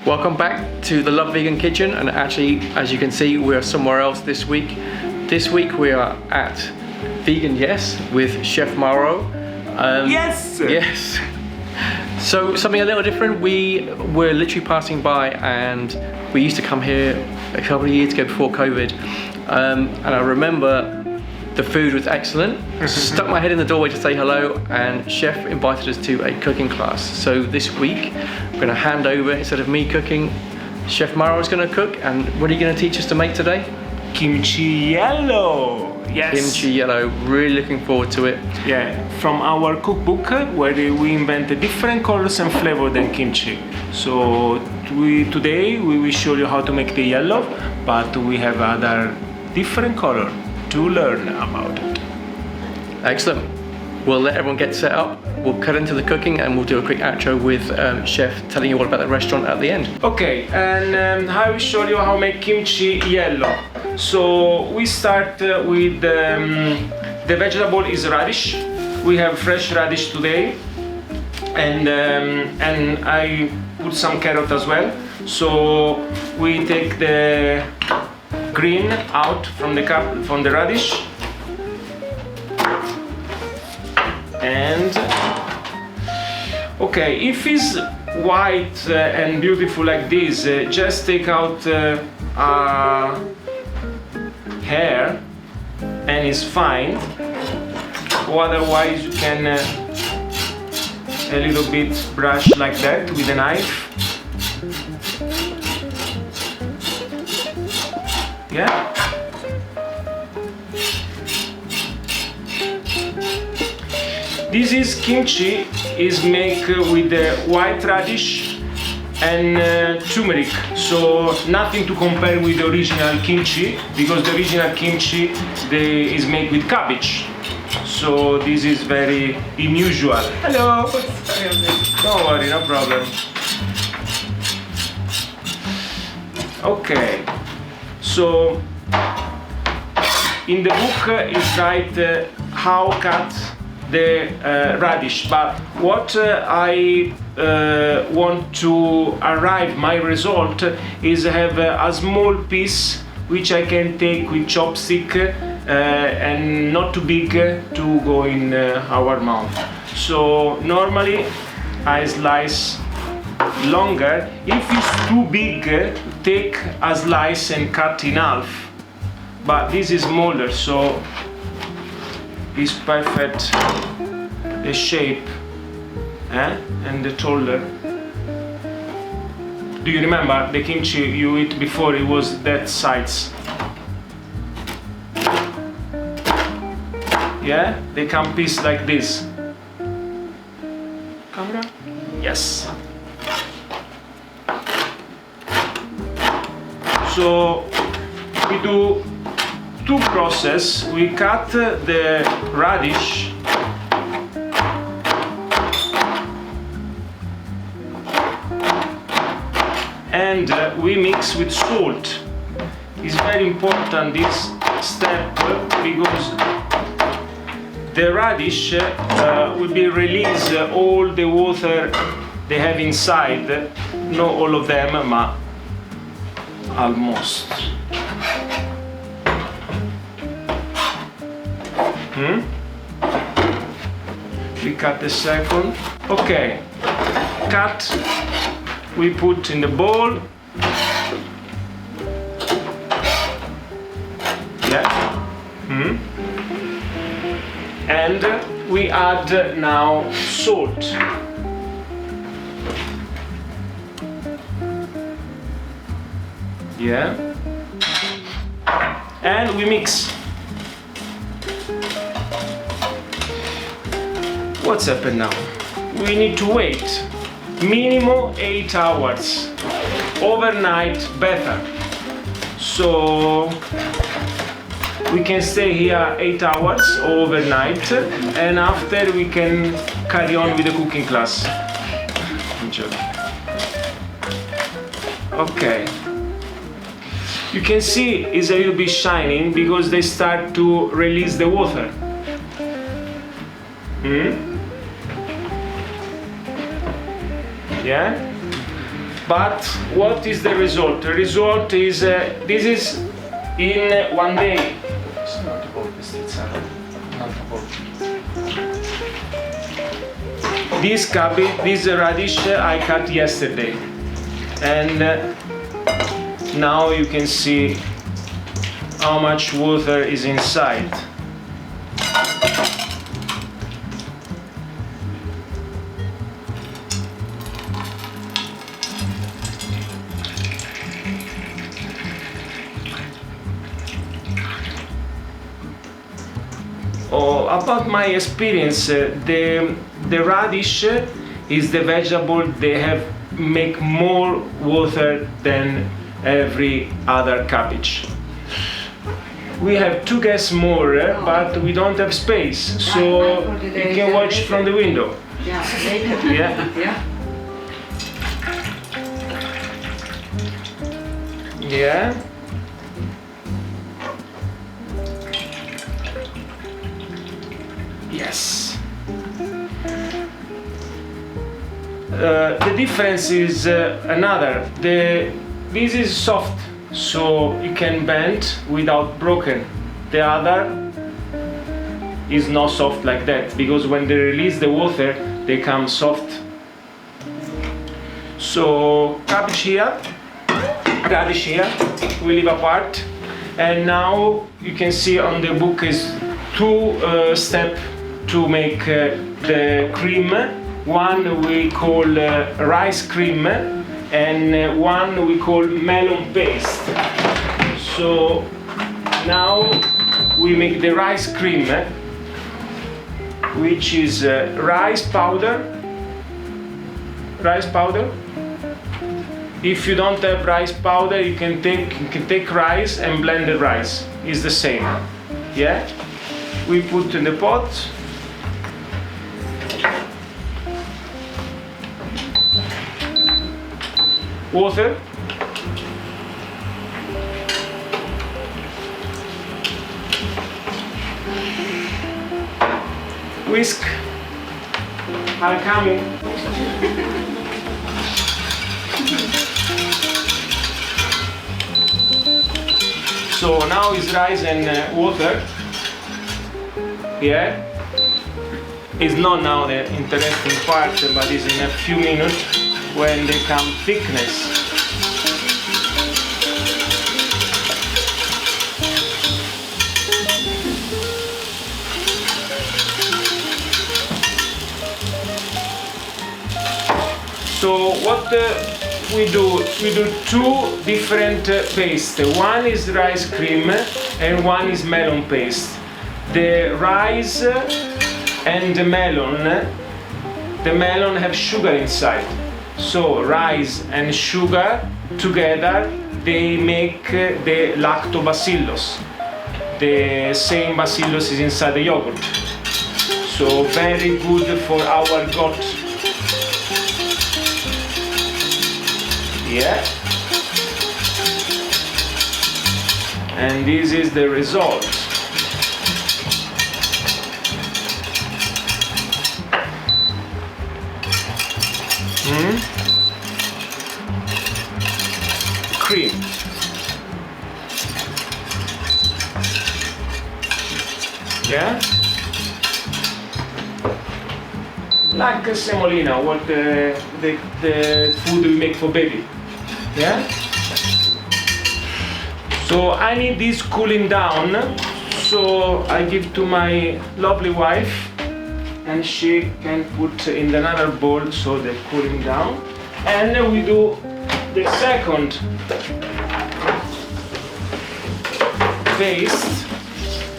Welcome back to the Love Vegan Kitchen, and actually, as you can see, we're somewhere else this week. This week we are at Vegan Yes with Chef Mauro. Yes! Yes. So something a little different. We were literally passing by, and we used to come here a couple of years ago before COVID, and I remember the food was excellent. Stuck my head in the doorway to say hello, and Chef invited us to a cooking class. So this week, I'm going to hand over, instead of me cooking, Chef Mauro is going to cook. And what are you going to teach us to make today? Kimchi yellow. Yes. Kimchi yellow. Really looking forward to it. Yeah, from our cookbook where we invented different colors and flavor than kimchi. So today we will show you how to make the yellow, but we have other different color to learn about it. Excellent. We'll let everyone get set up. We'll cut into the cooking, and we'll do a quick outro with Chef telling you all about the restaurant at the end. Okay, and I will show you how to make kimchi yellow. So we start with the vegetable is radish. We have fresh radish today, and I put some carrot as well. So we take the green out from the radish, and okay, if it's white and beautiful like this, just take out hair and it's fine. Otherwise you can a little bit brush like that with a knife. Yeah. This is kimchi, is made with the white radish and turmeric. So nothing to compare with the original kimchi, because the original kimchi is made with cabbage. So this is very unusual. Hello. Don't worry, no problem. Okay. So in the book is right how cut the radish, but what I want to arrive my result is have a small piece which I can take with chopstick and not too big to go in our mouth. So normally I slice longer. If it's too big, take a slice and cut in half, but this is smaller, so it's perfect the shape and the taller. Do you remember the kimchi you eat before? It was that size. Yeah, they come piece like this. Camera? Yes. So we do two process. We cut the radish and we mix with salt. It's very important this step because the radish will be release all the water they have inside. Not all of them, but almost. We cut the second. Okay, cut. We put in the bowl. Yeah. And we add now salt. Yeah. And we mix. What's happened now? We need to wait minimum 8 hours. Overnight better. So we can stay here 8 hours overnight, and after we can carry on with the cooking class. Enjoy. Okay. You can see it's a little bit shining because they start to release the water. Yeah? But what is the result? The result is this is in one day. This cabbage, this radish I cut yesterday, and now you can see how much water is inside. Oh, about my experience, the radish is the vegetable they have make more water than every other cabbage. We have 2 guests more, but we don't have space, so you can watch from the window. Yeah, later. Yeah. Yeah. Yeah. Yes. The difference is another. This is soft, so you can bend without broken. The other is not soft like that, because when they release the water, they come soft. So cabbage here, radish here, we leave apart, and now you can see on the book is 2 steps to make the cream. One we call rice cream, and one we call melon paste. So now we make the rice cream, which is rice powder. If you don't have rice powder, you can take rice and blend the rice. It's the same. Yeah. We put in the pot. Water. Whisk. I'm coming. So now is rice and water. Yeah. It's not now the interesting part, but it's in a few minutes when they come thickness. So what we do 2 different paste. One is rice cream and one is melon paste. The rice and the melon have sugar inside. So rice and sugar together, they make the lactobacillus. The same bacillus is inside the yogurt. So very good for our gut. Yeah. And this is the result. Cream. Yeah. Like a semolina, what the food we make for baby. Yeah. So I need this cooling down. So I give to my lovely wife, and she can put in another bowl so they're cooling down. And we do the second paste,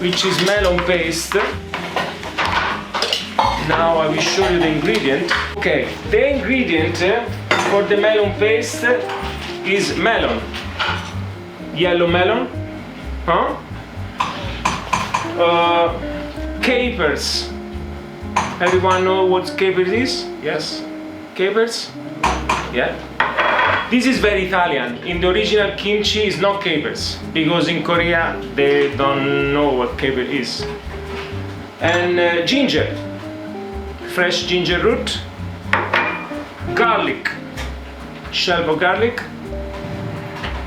which is melon paste. Now I will show you the ingredient. Okay, the ingredient for the melon paste is melon, yellow melon, capers. Everyone know what capers is? Yes, capers. Yeah. This is very Italian. In the original kimchi is not capers, because in Korea they don't know what caper is. And ginger, fresh ginger root, garlic, shell of garlic,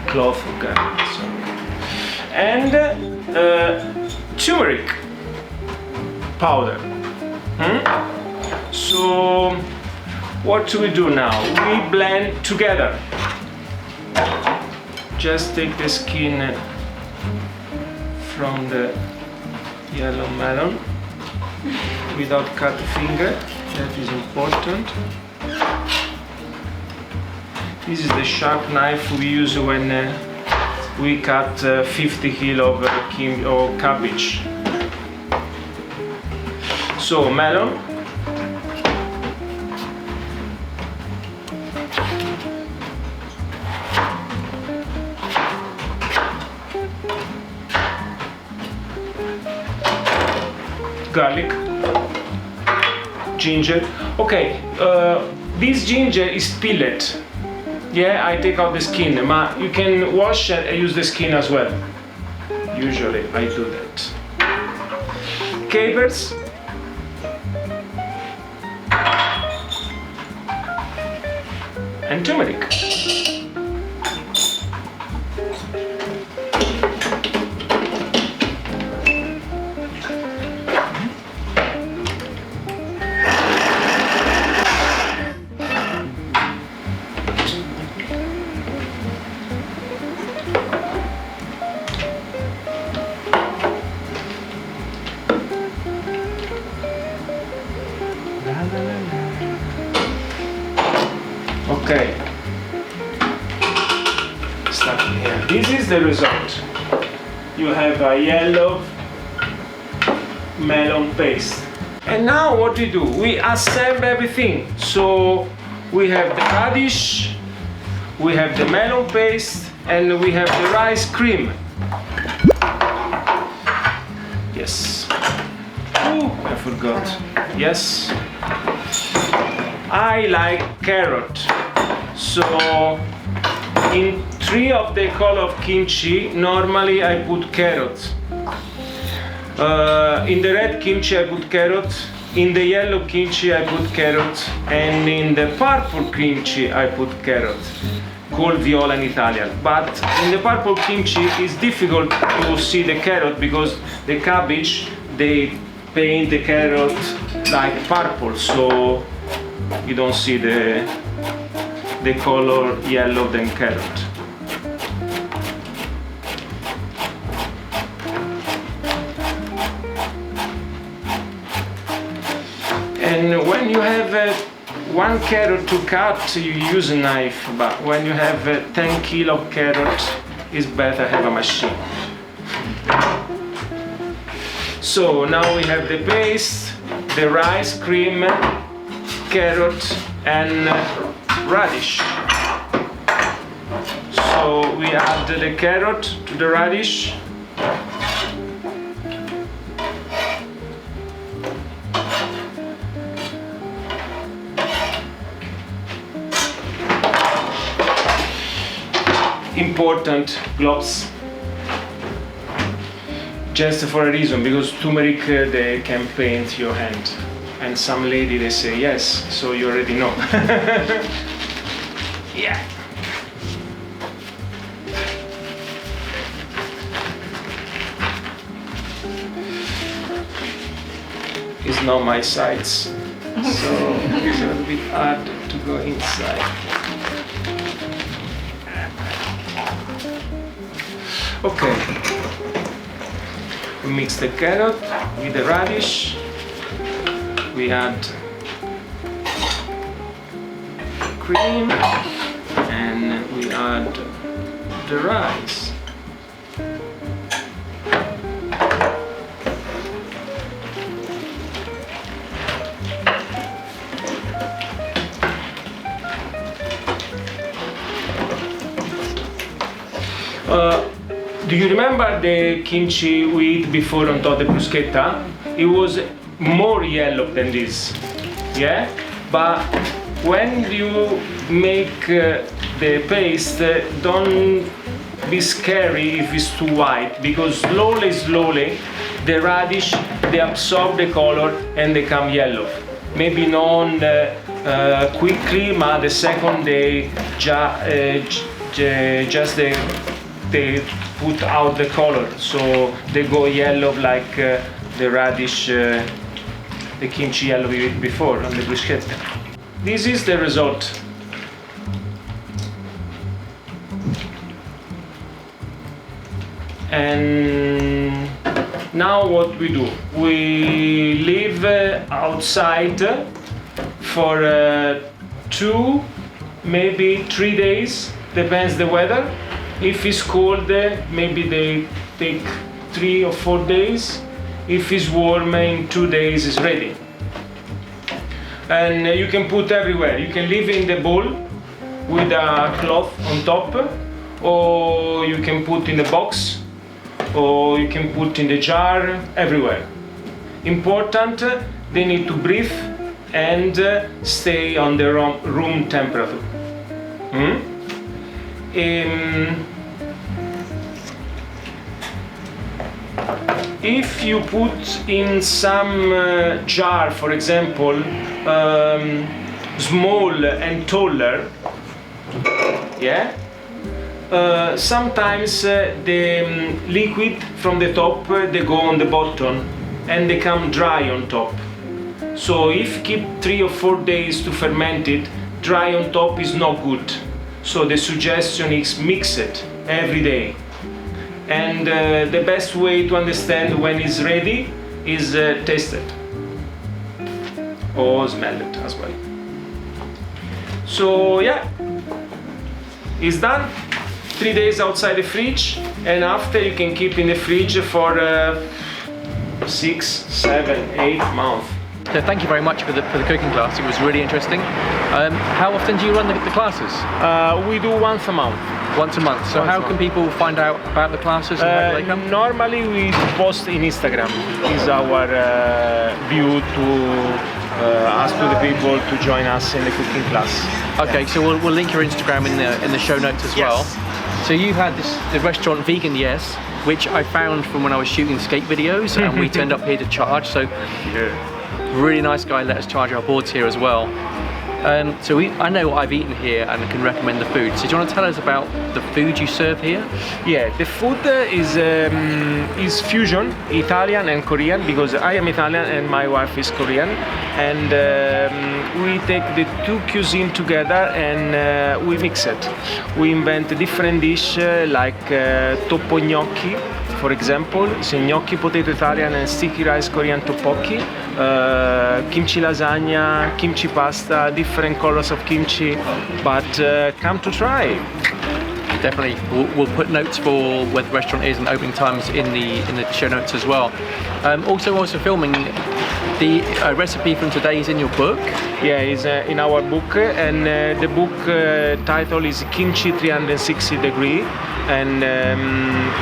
clove of garlic, sorry, and turmeric powder. So what do we do now? We blend together. Just take the skin from the yellow melon without cut finger. That is important. This is the sharp knife we use when we cut 50 kilo of cabbage. So melon, garlic, ginger. Okay, this ginger is peeled. Yeah, I take out the skin, but you can wash and use the skin as well. Usually I do that. Capers, and turmeric. Okay, start here. This is the result. You have a yellow melon paste. And now what we do? We assemble everything. So we have the radish, we have the melon paste, and we have the rice cream. Yes. Oh, I forgot. Yes. I like carrot. So in 3 of the color of kimchi, normally I put carrot. In the red kimchi I put carrot, in the yellow kimchi I put carrot, and in the purple kimchi I put carrot, called viola in Italian. But in the purple kimchi it's difficult to see the carrot because the cabbage, they paint the carrot like purple, so you don't see the color yellow than carrot. And when you have 1 carrot to cut, you use a knife, but when you have 10 kilo of carrot, it's better have a machine. So now we have the paste, the rice cream, carrot and radish. So we add the carrot to the radish. Important gloves. Just for a reason, because turmeric they can paint your hand. And some lady they say yes, so you already know. Yeah. It's not my size, so it's a little bit hard to go inside. Okay. We mix the carrot with the radish. We add cream and we add the rice. Do you remember the kimchi we ate before on top of the bruschetta? It was more yellow than this, yeah? But when you make the paste, don't be scary if it's too white, because slowly the radish, they absorb the color and they come yellow. Maybe not quickly, but the second day just they put out the color, so they go yellow like the radish, the kimchi yellow we did before on the bruschetta. This is the result. And now what we do? We leave outside for 2, maybe 3 days, depends the weather. If it's cold, maybe they take 3 or 4 days. If it's warm, in 2 days it's ready. And you can put everywhere. You can leave in the bowl with a cloth on top, or you can put in a box, or you can put in the jar, everywhere. Important, they need to breathe and stay on the room temperature. If you put in some jar, for example, small and taller, yeah, sometimes the liquid from the top they go on the bottom and they come dry on top. So if keep 3 or 4 days to ferment it, dry on top is not good. So the suggestion is mix it every day. And the best way to understand when it's ready is taste it or smell it as well. So yeah, it's done. 3 days outside the fridge, and after you can keep in the fridge for 6, 7, 8 months. So thank you very much for the cooking class. It was really interesting. How often do you run the classes? We do once a month. Once a month. So how can people find out about the classes and how do they come? Normally we post in Instagram. Is our view to ask to the people to join us in the cooking class. Okay, so we'll link your Instagram in the show notes as well. So you had the restaurant Vegan Yes, which I found from when I was shooting skate videos, and we turned up here to charge. So really nice guy let us charge our boards here as well. So I know what I've eaten here and can recommend the food. So do you want to tell us about the food you serve here? Yeah, the food is fusion, Italian and Korean, because I am Italian and my wife is Korean. And we take the two cuisine together and we mix it. We invent a different dish like toppo gnocchi, for example. It's a gnocchi potato Italian and sticky rice Korean tteokbokki. Kimchi lasagna, kimchi pasta, different colors of kimchi, but come to try. Definitely, we'll put notes for where the restaurant is and opening times in the show notes as well. Also filming the recipe from today is in your book. Yeah, it's in our book, and the book title is Kimchi 360 Degree, and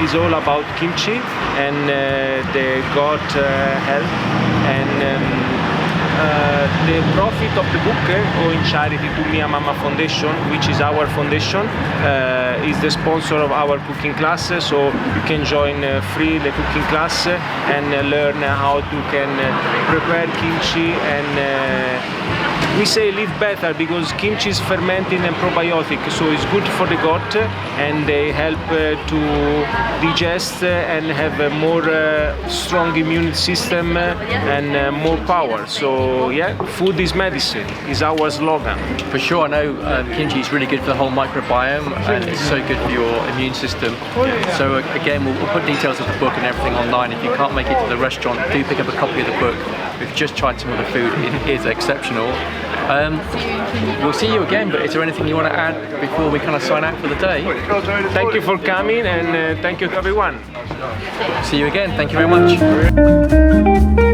it's all about kimchi and the gut health, and the profit of the book go in charity to Mia Mama Foundation, which is our foundation, is the sponsor of our cooking class, so you can join free the cooking class and learn how to can prepare kimchi. And we say live better because kimchi is fermenting and probiotic, so it's good for the gut, and they help to digest and have a more strong immune system and more power. So yeah, food is medicine is our slogan. For sure, I know kimchi is really good for the whole microbiome and it's so good for your immune system. So again, we'll put details of the book and everything online. If you can't make it to the restaurant, do pick up a copy of the book. We've just tried some of the food, it is exceptional. We'll see you again, but is there anything you want to add before we kind of sign out for the day? Thank you for coming, and thank you to everyone. See you again, thank you very much.